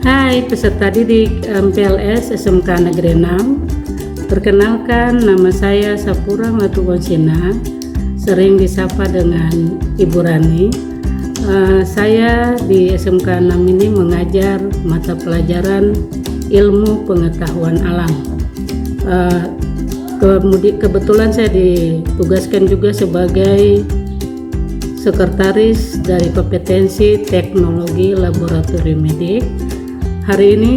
Hai peserta didik MPLS SMK Negeri 6. Perkenalkan, nama saya Sapura Matugonsina, sering disapa dengan Ibu Rani. Saya di SMK 6 ini mengajar mata pelajaran ilmu pengetahuan alam. Kebetulan saya ditugaskan juga sebagai sekretaris dari kompetensi teknologi laboratorium medik. Hari ini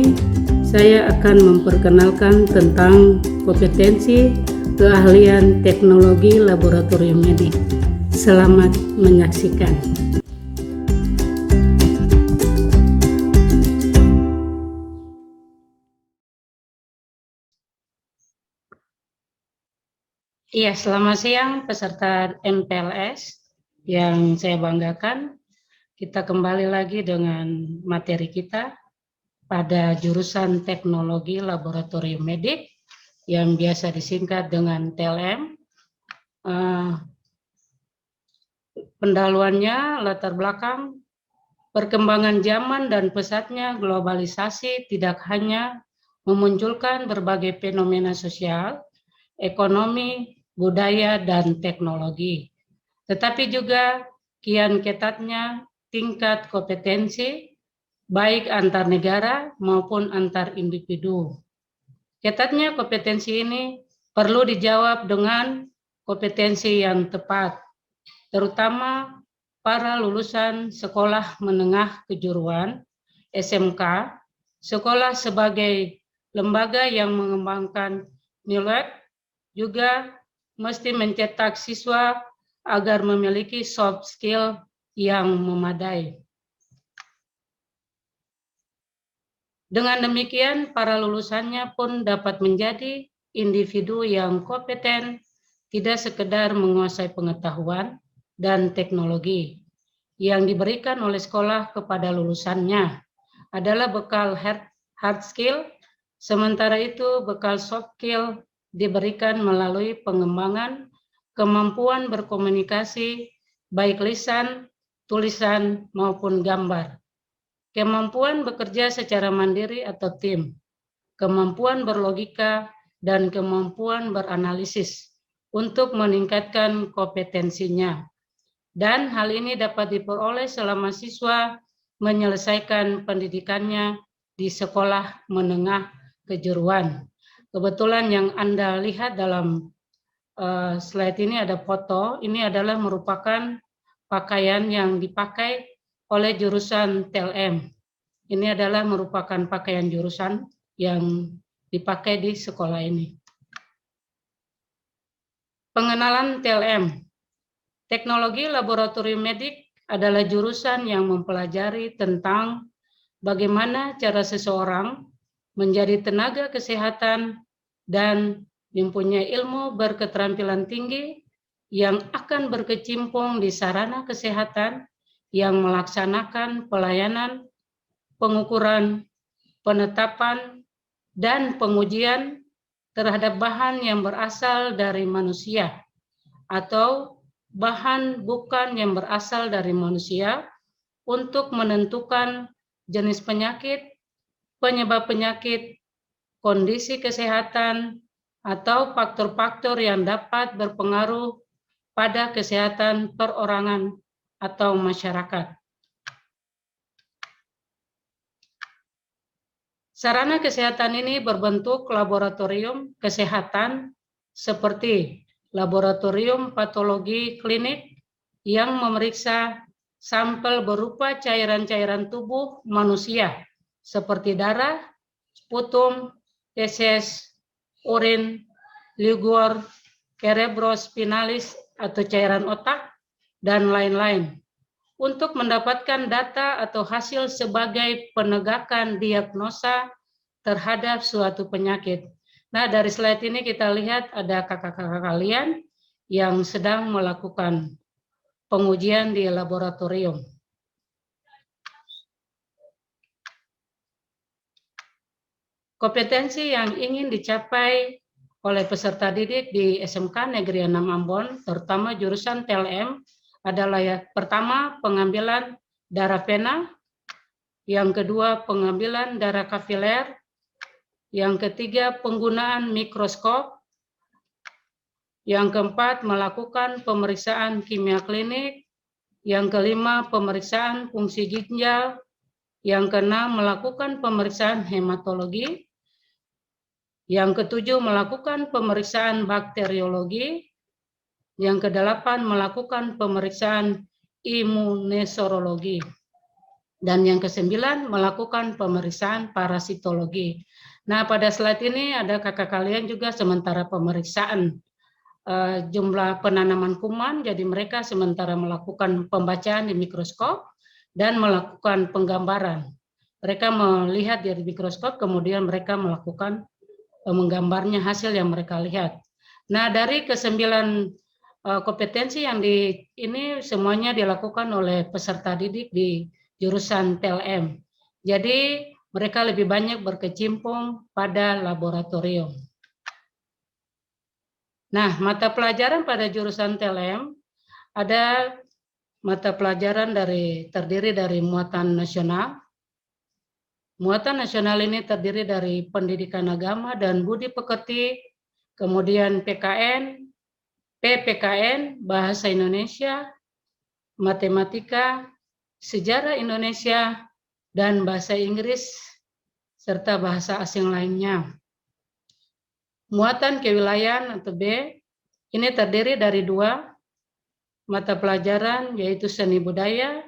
saya akan memperkenalkan tentang kompetensi keahlian teknologi laboratorium medik. Selamat menyaksikan. Iya, selamat siang peserta MPLS yang saya banggakan. Kita kembali lagi dengan materi kita pada jurusan teknologi laboratorium medik yang biasa disingkat dengan TLM. Pendahuluannya, latar belakang perkembangan zaman dan pesatnya globalisasi tidak hanya memunculkan berbagai fenomena sosial, ekonomi, budaya, dan teknologi, tetapi juga kian ketatnya tingkat kompetensi baik antar negara maupun antar individu. Ketatnya kompetensi ini perlu dijawab dengan kompetensi yang tepat, terutama para lulusan sekolah menengah kejuruan SMK, sekolah sebagai lembaga yang mengembangkan nilai, juga mesti mencetak siswa agar memiliki soft skill yang memadai. Dengan demikian, para lulusannya pun dapat menjadi individu yang kompeten, tidak sekedar menguasai pengetahuan dan teknologi yang diberikan oleh sekolah kepada lulusannya adalah bekal hard skill, sementara itu bekal soft skill diberikan melalui pengembangan kemampuan berkomunikasi, baik lisan, tulisan, maupun gambar. Kemampuan bekerja secara mandiri atau tim, kemampuan berlogika, dan kemampuan beranalisis untuk meningkatkan kompetensinya. Dan hal ini dapat diperoleh selama siswa menyelesaikan pendidikannya di sekolah menengah kejuruan. Kebetulan yang Anda lihat dalam slide ini ada foto, ini adalah merupakan pakaian yang dipakai oleh jurusan TLM. Ini adalah merupakan pakaian jurusan yang dipakai di sekolah ini. Pengenalan TLM. Teknologi laboratorium medik adalah jurusan yang mempelajari tentang bagaimana cara seseorang menjadi tenaga kesehatan dan mempunyai ilmu berketerampilan tinggi yang akan berkecimpung di sarana kesehatan yang melaksanakan pelayanan, pengukuran, penetapan, dan pengujian terhadap bahan yang berasal dari manusia atau bahan bukan yang berasal dari manusia untuk menentukan jenis penyakit, penyebab penyakit, kondisi kesehatan, atau faktor-faktor yang dapat berpengaruh pada kesehatan perorangan atau masyarakat. Sarana kesehatan ini berbentuk laboratorium kesehatan seperti laboratorium patologi klinik yang memeriksa sampel berupa cairan-cairan tubuh manusia seperti darah, sputum, feses, urin, ligor, cerebrospinalis atau cairan otak, dan lain-lain, untuk mendapatkan data atau hasil sebagai penegakan diagnosa terhadap suatu penyakit. Nah, dari slide ini kita lihat ada kakak-kakak kalian yang sedang melakukan pengujian di laboratorium. Kompetensi yang ingin dicapai oleh peserta didik di SMK Negeri 6 Ambon, terutama jurusan TLM, adalah pertama, pengambilan darah pena, Yang kedua, pengambilan darah kapiler. Yang ketiga, penggunaan mikroskop. Yang keempat, melakukan pemeriksaan kimia klinik. Yang kelima, pemeriksaan fungsi ginjal. Yang keenam, melakukan pemeriksaan hematologi. Yang ketujuh, melakukan pemeriksaan bakteriologi. Yang kedelapan, melakukan pemeriksaan imunoserologi. Dan yang kesembilan, melakukan pemeriksaan parasitologi. Nah, pada slide ini ada kakak kalian juga sementara pemeriksaan jumlah penanaman kuman, jadi mereka sementara melakukan pembacaan di mikroskop dan melakukan penggambaran. Mereka melihat dari mikroskop, kemudian mereka melakukan menggambarnya hasil yang mereka lihat. Nah, dari kesembilan kompetensi yang ini semuanya dilakukan oleh peserta didik di jurusan TLM. Jadi mereka lebih banyak berkecimpung pada laboratorium. Nah, mata pelajaran pada jurusan TLM ada mata pelajaran terdiri dari muatan nasional. Muatan nasional ini terdiri dari pendidikan agama dan budi pekerti, kemudian PKN, PPKN, bahasa Indonesia, matematika, sejarah Indonesia, dan bahasa Inggris, serta bahasa asing lainnya. Muatan kewilayahan atau B, ini terdiri dari dua mata pelajaran, yaitu seni budaya,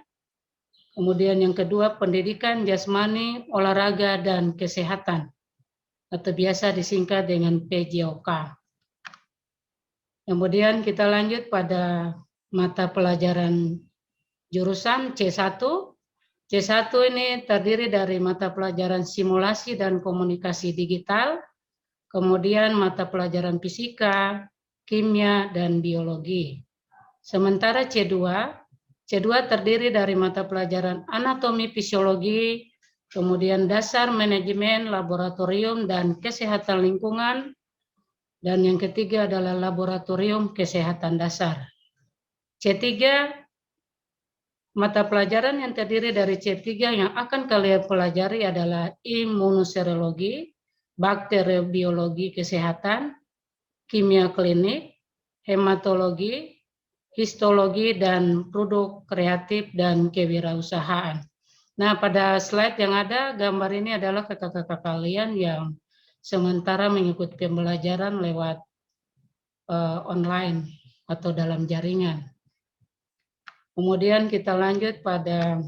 kemudian yang kedua pendidikan jasmani, olahraga, dan kesehatan, atau biasa disingkat dengan PJOK. Kemudian kita lanjut pada mata pelajaran jurusan C1. C1 ini terdiri dari mata pelajaran simulasi dan komunikasi digital, kemudian mata pelajaran fisika, kimia, dan biologi. Sementara C2 terdiri dari mata pelajaran anatomi fisiologi, kemudian dasar manajemen, laboratorium, dan kesehatan lingkungan, dan yang ketiga adalah laboratorium kesehatan dasar. C3, mata pelajaran yang terdiri dari C3 yang akan kalian pelajari adalah imunoserologi, bakteriobiologi kesehatan, kimia klinik, hematologi, histologi, dan produk kreatif dan kewirausahaan. Nah, pada slide yang ada, gambar ini adalah kakak-kakak kalian yang sementara mengikuti pembelajaran lewat online atau dalam jaringan. Kemudian kita lanjut pada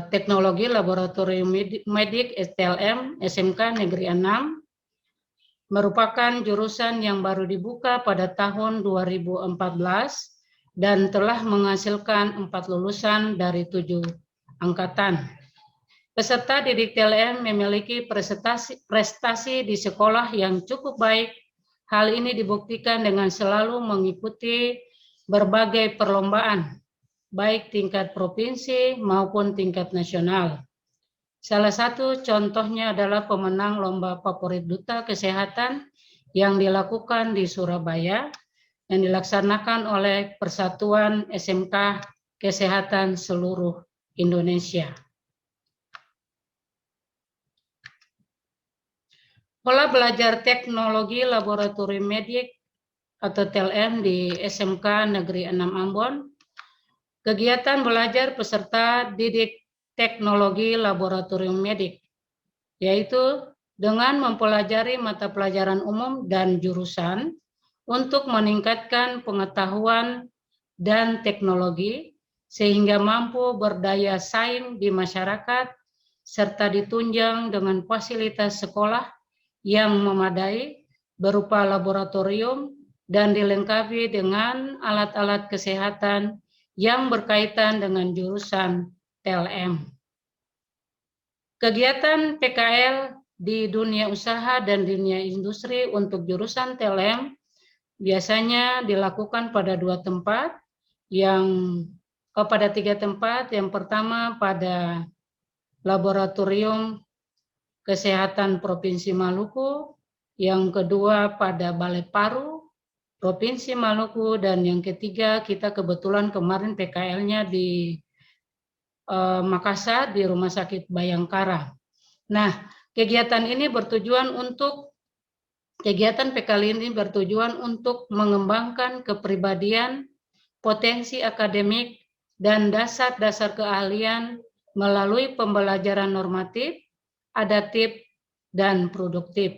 teknologi laboratorium medik STLM SMK Negeri 6, merupakan jurusan yang baru dibuka pada tahun 2014 dan telah menghasilkan 4 lulusan dari 7 angkatan. Peserta didik TLM memiliki prestasi di sekolah yang cukup baik. Hal ini dibuktikan dengan selalu mengikuti berbagai perlombaan, baik tingkat provinsi maupun tingkat nasional. Salah satu contohnya adalah pemenang lomba favorit duta kesehatan yang dilakukan di Surabaya, yang dilaksanakan oleh Persatuan SMK Kesehatan Seluruh Indonesia. Pola belajar teknologi laboratorium medik atau TLM di SMK Negeri 6 Ambon. Kegiatan belajar peserta didik teknologi laboratorium medik, yaitu dengan mempelajari mata pelajaran umum dan jurusan untuk meningkatkan pengetahuan dan teknologi sehingga mampu berdaya saing di masyarakat serta ditunjang dengan fasilitas sekolah yang memadai berupa laboratorium dan dilengkapi dengan alat-alat kesehatan yang berkaitan dengan jurusan TLM. Kegiatan PKL di dunia usaha dan dunia industri untuk jurusan TLM biasanya dilakukan pada 3 tempat. Yang pertama pada Laboratorium Kesehatan Provinsi Maluku, yang kedua pada Balai Paru Provinsi Maluku, dan yang ketiga kita kebetulan kemarin PKL-nya di Makassar di Rumah Sakit Bayangkara. Nah, kegiatan PKL ini bertujuan untuk mengembangkan kepribadian, potensi akademik, dan dasar-dasar keahlian melalui pembelajaran normatif, adaptif, dan produktif.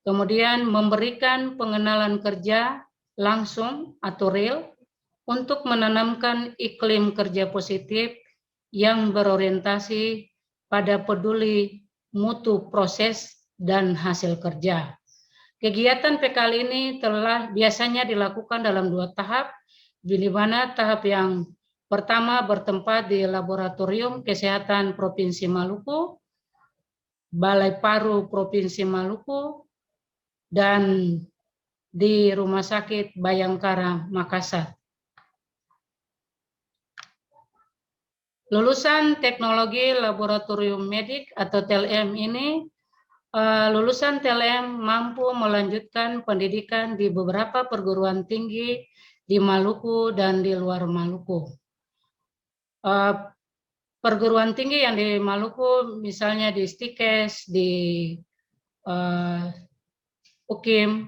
Kemudian memberikan pengenalan kerja langsung atau real untuk menanamkan iklim kerja positif yang berorientasi pada peduli mutu proses dan hasil kerja. Kegiatan PKL ini telah biasanya dilakukan dalam 2 tahap, di mana tahap yang pertama bertempat di Laboratorium Kesehatan Provinsi Maluku, Balai Paru Provinsi Maluku, dan di Rumah Sakit Bayangkara, Makassar. Lulusan Teknologi Laboratorium Medik atau TLM ini, lulusan TLM mampu melanjutkan pendidikan di beberapa perguruan tinggi di Maluku dan di luar Maluku. Perguruan tinggi yang di Maluku misalnya di Stikes, di UKIM.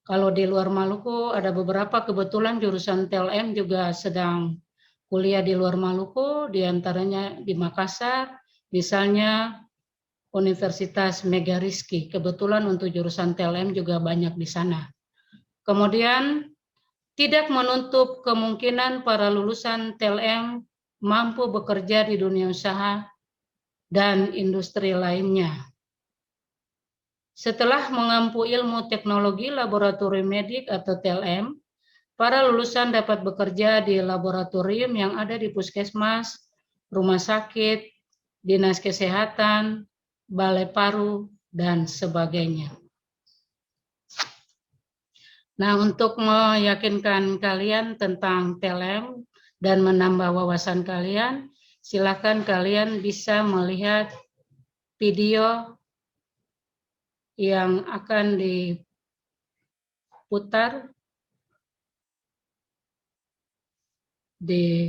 Kalau di luar Maluku ada beberapa, kebetulan jurusan TLM juga sedang kuliah di luar Maluku, diantaranya di Makassar, misalnya Universitas Megariski. Kebetulan untuk jurusan TLM juga banyak di sana. Kemudian tidak menutup kemungkinan para lulusan TLM mampu bekerja di dunia usaha dan industri lainnya. Setelah mengampu ilmu teknologi laboratorium medik atau TLM, para lulusan dapat bekerja di laboratorium yang ada di puskesmas, rumah sakit, dinas kesehatan, balai paru, dan sebagainya. Nah, untuk meyakinkan kalian tentang TLM dan menambah wawasan kalian, silakan kalian bisa melihat video yang akan diputar di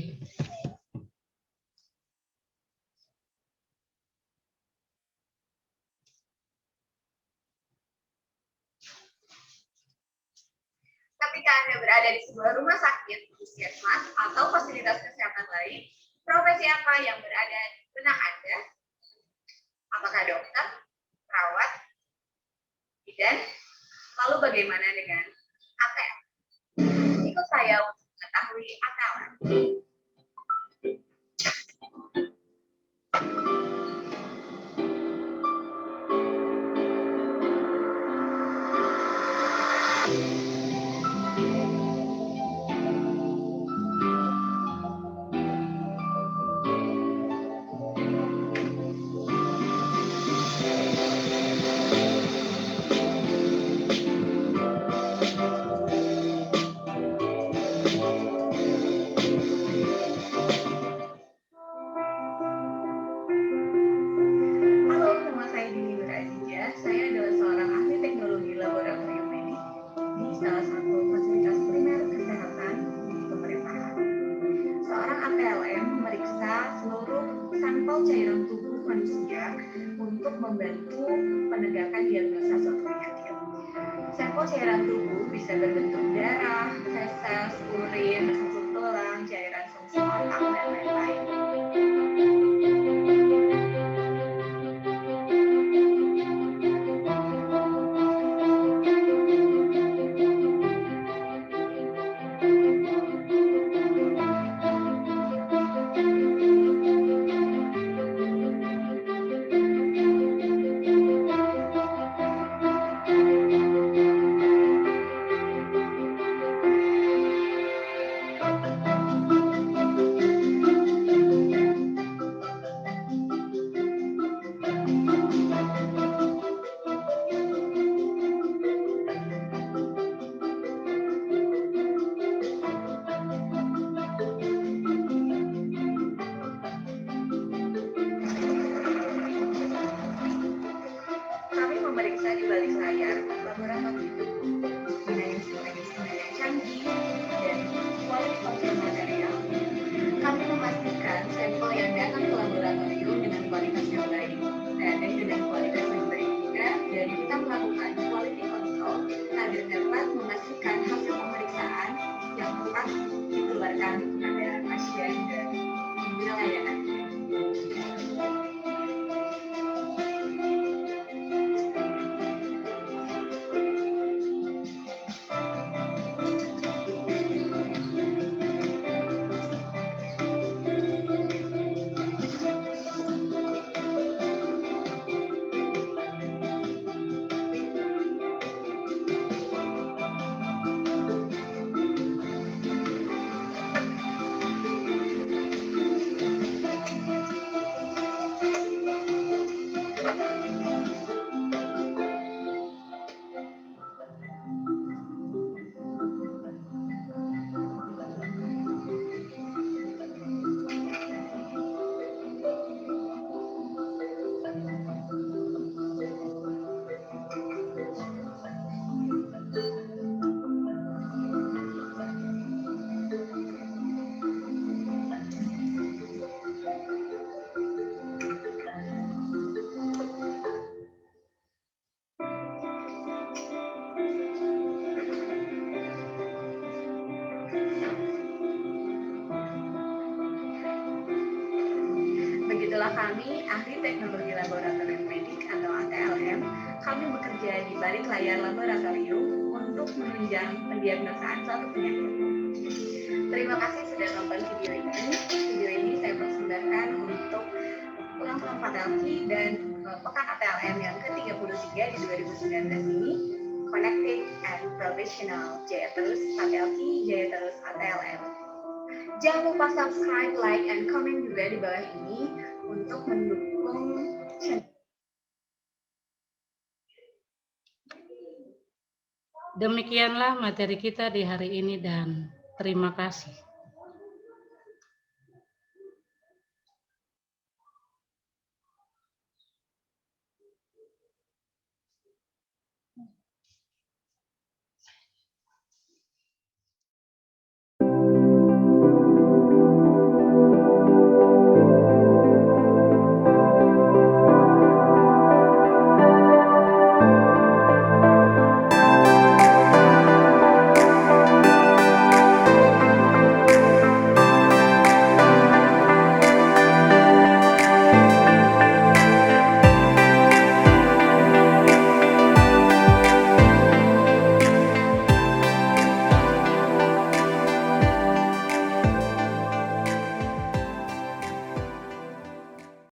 ketika Anda berada di sebuah rumah sakit, puskesmas, atau fasilitas kesehatan lain, profesi apa yang berada di benak Anda? Apakah dokter, perawat, bidan? Lalu bagaimana dengan ATM? Ikut saya untuk mengetahui ATM. Cairan tubuh manusia untuk membantu penegakan diagnosa suatu penyakit. Sampel cairan tubuh bisa berbentuk darah, feses, urin, usus tulang, cairan fungsi otak, dan lain-lain. adalah kami, ahli teknologi laboratorium medik atau ATLM. Kami bekerja di balik layar laboratorium untuk menunjang pendiagnosaan suatu penyakit. Terima kasih sudah nonton video ini. Video ini saya persembahkan untuk ulang tahun Patelki dan Pekan ATLM yang ke-33 di 2019 ini. Connected and Professional. Jaya terus Patelki, jaya terus ATLM. Jangan lupa subscribe, like, and comment juga di bawah ini untuk mendukung channel. Demikianlah materi kita di hari ini dan terima kasih.